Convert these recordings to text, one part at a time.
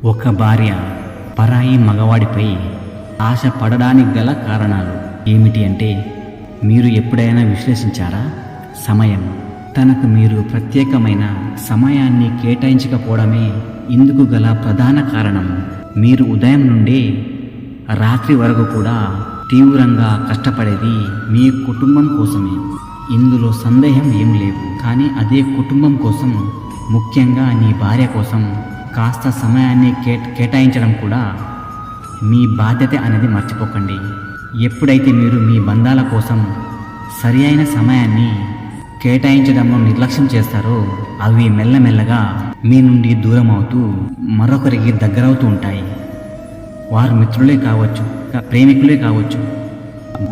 ఒక భార్య పరాయి మగవాడిపై ఆశ పడడానికి గల కారణాలు ఏమిటి అంటే, మీరు ఎప్పుడైనా విశ్లేషించారా? సమయం. తనకు మీరు ప్రత్యేకమైన సమయాన్ని కేటాయించకపోవడమే ఇందుకు గల ప్రధాన కారణం. మీరు ఉదయం నుండి రాత్రి వరకు కూడా తీవ్రంగా కష్టపడేది మీ కుటుంబం కోసమే. ఇందులో సందేహం ఏం లేదు. కానీ అదే కుటుంబం కోసం, ముఖ్యంగా నీ భార్య కోసం కాస్త సమయాన్ని కేటాయించడం కూడా మీ బాధ్యత అనేది మర్చిపోకండి. ఎప్పుడైతే మీరు మీ బంధాల కోసం సరి అయిన సమయాన్ని కేటాయించడంలో నిర్లక్ష్యం చేస్తారో, అవి మెల్లమెల్లగా మీ నుండి దూరం అవుతూ మరొకరికి దగ్గరవుతూ ఉంటాయి. వారు మిత్రులే కావచ్చు, ప్రేమికులే కావచ్చు,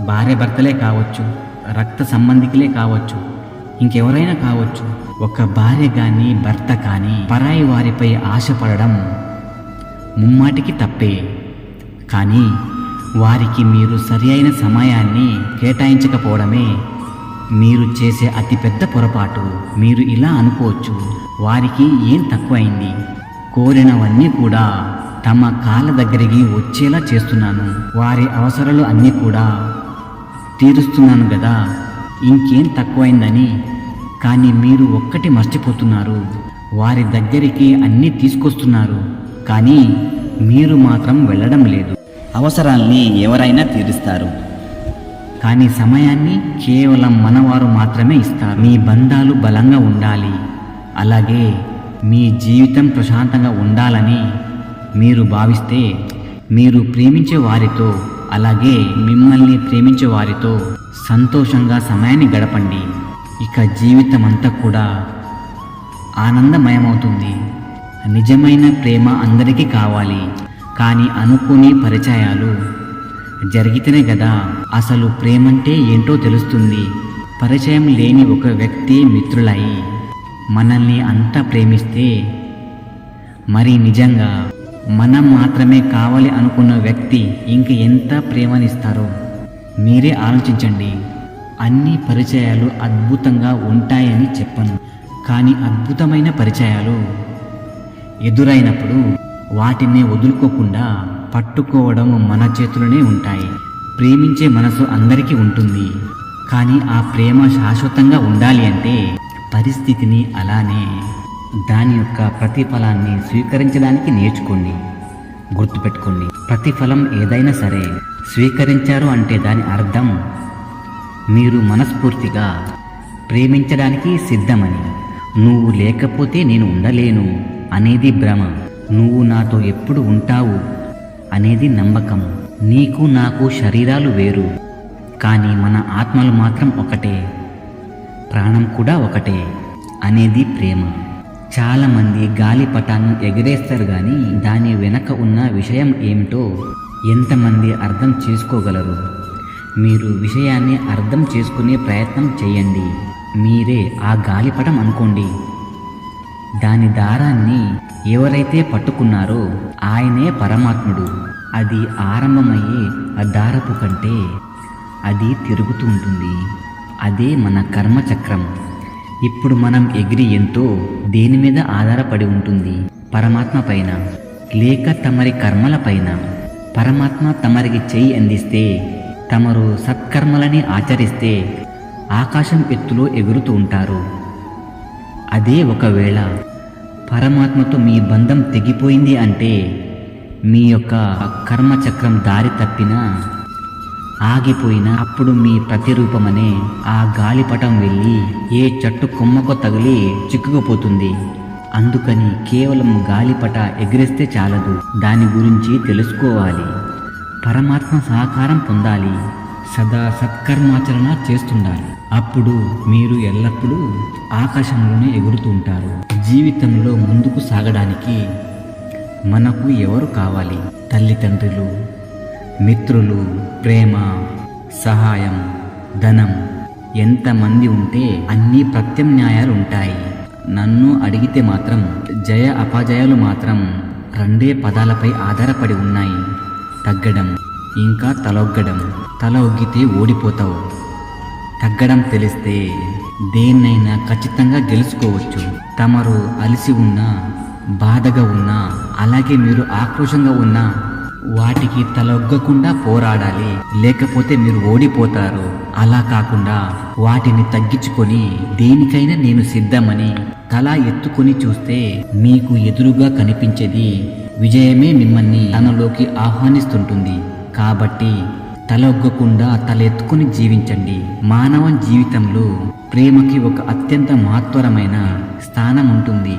భార్య భర్తలే కావచ్చు, రక్త సంబంధికులే కావచ్చు, ఇంకెవరైనా కావచ్చు. ఒక భార్య కానీ భర్త కానీ పరాయి వారిపై ఆశపడడం ముమ్మాటికి తప్పే. కానీ వారికి మీరు సరి అయిన సమయాన్ని కేటాయించకపోవడమే మీరు చేసే అతిపెద్ద పొరపాటు. మీరు ఇలా అనుకోవచ్చు, వారికి ఏం తక్కువైంది, కోరినవన్నీ కూడా తమ కాళ్ళ దగ్గరికి వచ్చేలా చేస్తున్నాను, వారి అవసరాలు అన్నీ కూడా తీరుస్తున్నాను కదా, ఇంకేం తక్కువైందని. కానీ మీరు ఒక్కటి మర్చిపోతున్నారు, వారి దగ్గరికి అన్నీ తీసుకొస్తున్నారు, కానీ మీరు మాత్రం వెళ్ళడం లేదు. అవసరాల్ని ఎవరైనా తీరుస్తారు, కానీ సమయాన్ని కేవలం మనవారు మాత్రమే ఇస్తారు. మీ బంధాలు బలంగా ఉండాలి, అలాగే మీ జీవితం ప్రశాంతంగా ఉండాలని మీరు భావిస్తే, మీరు ప్రేమించే వారితో, అలాగే మిమ్మల్ని ప్రేమించే వారితో సంతోషంగా సమయాన్ని గడపండి. ఇక జీవితం అంతా కూడా ఆనందమయమవుతుంది. నిజమైన ప్రేమ అందరికీ కావాలి, కానీ అనుకునే పరిచయాలు జరిగితేనే కదా అసలు ప్రేమంటే ఏంటో తెలుస్తుంది. పరిచయం లేని ఒక వ్యక్తి మిత్రులై మనల్ని అంతా ప్రేమిస్తే, మరి నిజంగా మనం మాత్రమే కావాలి అనుకున్న వ్యక్తి ఇంక ఎంత ప్రేమనిస్తారో మీరే ఆలోచించండి. అన్ని పరిచయాలు అద్భుతంగా ఉంటాయని చెప్పను, కానీ అద్భుతమైన పరిచయాలు ఎదురైనప్పుడు వాటిని వదులుకోకుండా పట్టుకోవడం మన చేతుల్లోనే ఉంటాయి. ప్రేమించే మనసు అందరికీ ఉంటుంది, కానీ ఆ ప్రేమ శాశ్వతంగా ఉండాలి అంటే పరిస్థితిని, అలానే దాని యొక్క ప్రతిఫలాన్ని స్వీకరించడానికి నేర్చుకోండి. గుర్తుపెట్టుకోండి, ప్రతిఫలం ఏదైనా సరే స్వీకరించారు అంటే దాని అర్థం మీరు మనస్ఫూర్తిగా ప్రేమించడానికి సిద్ధమని. నువ్వు లేకపోతే నేను ఉండలేను అనేది భ్రమ, నువ్వు నాతో ఎప్పుడు ఉంటావు అనేది నమ్మకం. నీకు నాకు శరీరాలు వేరు, కానీ మన ఆత్మలు మాత్రం ఒకటే, ప్రాణం కూడా ఒకటే అనేది ప్రేమ. చాలామంది గాలిపటాన్ని ఎగిరేస్తారు, కానీ దాని వెనక ఉన్న విషయం ఏమిటో ఎంతమంది అర్థం చేసుకోగలరు? మీరు విషయాన్ని అర్థం చేసుకునే ప్రయత్నం చేయండి. మీరే ఆ గాలిపటం అనుకోండి. దాని దారాన్ని ఎవరైతే పట్టుకున్నారో ఆయనే పరమాత్ముడు. అది ఆరంభమయ్యే ఆ దారపు కంటే అది తిరుగుతూ ఉంటుంది. అదే మన కర్మచక్రం. ఇప్పుడు మనం ఎగిరి ఎంతో దేని మీద ఆధారపడి ఉంటుంది? పరమాత్మ పైన, లేక తమరి కర్మల పైన. పరమాత్మ తమరికి చెయ్యి అందిస్తే, తమరు సత్కర్మలని ఆచరిస్తే ఆకాశం ఎత్తులో ఎగురుతూ ఉంటారు. అదే ఒకవేళ పరమాత్మతో మీ బంధం తెగిపోయింది అంటే, మీ యొక్క కర్మచక్రం దారి తప్పినా, ఆగిపోయినా, అప్పుడు మీ ప్రతిరూపమనే ఆ గాలిపటం వెళ్ళి ఏ చెట్టు కొమ్మకో తగిలి చిక్కుకుపోతుంది. అందుకని కేవలం గాలిపట ఎగిరేస్తే చాలదు, దాని గురించి తెలుసుకోవాలి. పరమాత్మ సహకారం పొందాలి, సదా సత్కర్మాచరణ చేస్తుండాలి. అప్పుడు మీరు ఎల్లప్పుడూ ఆకాశంలోనే ఎగురుతూ ఉంటారు. జీవితంలో ముందుకు సాగడానికి మనకు ఎవరు కావాలి? తల్లిదండ్రులు, మిత్రులు, ప్రేమ, సహాయం, ధనం. ఎంతమంది ఉంటే అన్ని ప్రత్యామ్నాయాలు ఉంటాయి. నన్ను అడిగితే మాత్రం జయ అపజయాలు మాత్రం రెండే పదాలపై ఆధారపడి ఉన్నాయి: తగ్గడం, ఇంకా తలొగ్గడం. తల ఒగ్గితే ఓడిపోతావు, తగ్గడం తెలిస్తే దేన్నైనా ఖచ్చితంగా గెలుచుకోవచ్చు. తమరు అలసి ఉన్నా, బాధగా ఉన్నా అలాగే మీరు ఆక్రోశంగా ఉన్న వాటికి తలొగ్గకుండా పోరాడాలి, లేకపోతే మీరు ఓడిపోతారు. అలా కాకుండా వాటిని తగ్గించుకొని దేనికైనా నేను సిద్ధమని తల ఎత్తుకొని చూస్తే మీకు ఎదురుగా కనిపించేది విజయమే మిమ్మల్ని తనలోకి ఆహ్వానిస్తుంటుంది. కాబట్టి తలొగ్గకుండా తలెత్తుకుని జీవించండి. మానవ జీవితంలో ప్రేమకి ఒక అత్యంత మహత్తరమైన స్థానం ఉంటుంది.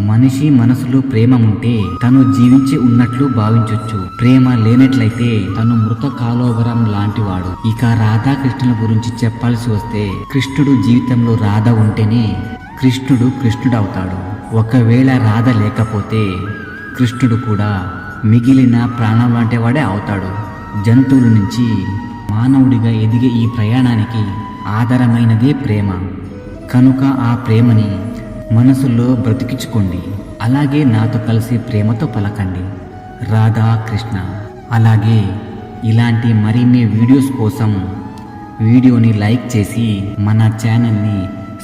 మనిషి మనసులో ప్రేమ ఉంటే తను జీవించి ఉన్నట్లు భావించొచ్చు. ప్రేమ లేనట్లయితే తను మృత కాలోబరం లాంటివాడు. ఇక రాధాకృష్ణుల గురించి చెప్పాల్సి వస్తే కృష్ణుడు జీవితంలో రాధ ఉంటేనే కృష్ణుడు కృష్ణుడవుతాడు. ఒకవేళ రాధ లేకపోతే కృష్ణుడు కూడా మిగిలిన ప్రాణం లాంటి వాడే అవుతాడు. జంతువుల నుంచి మానవుడిగా ఎదిగే ఈ ప్రయాణానికి ఆధారమైనదే ప్రేమ. కనుక ఆ ప్రేమని మనసులో బ్రతికించుకోండి. అలాగే నాతో కలిసి ప్రేమతో పలకండి. రాధా కృష్ణ. అలాగే ఇలాంటి మరిన్ని వీడియోస్ కోసం వీడియోని లైక్ చేసి మన ఛానల్ని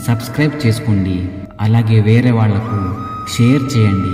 సబ్స్క్రైబ్ చేసుకోండి. అలాగే వేరే వాళ్లకు షేర్ చేయండి.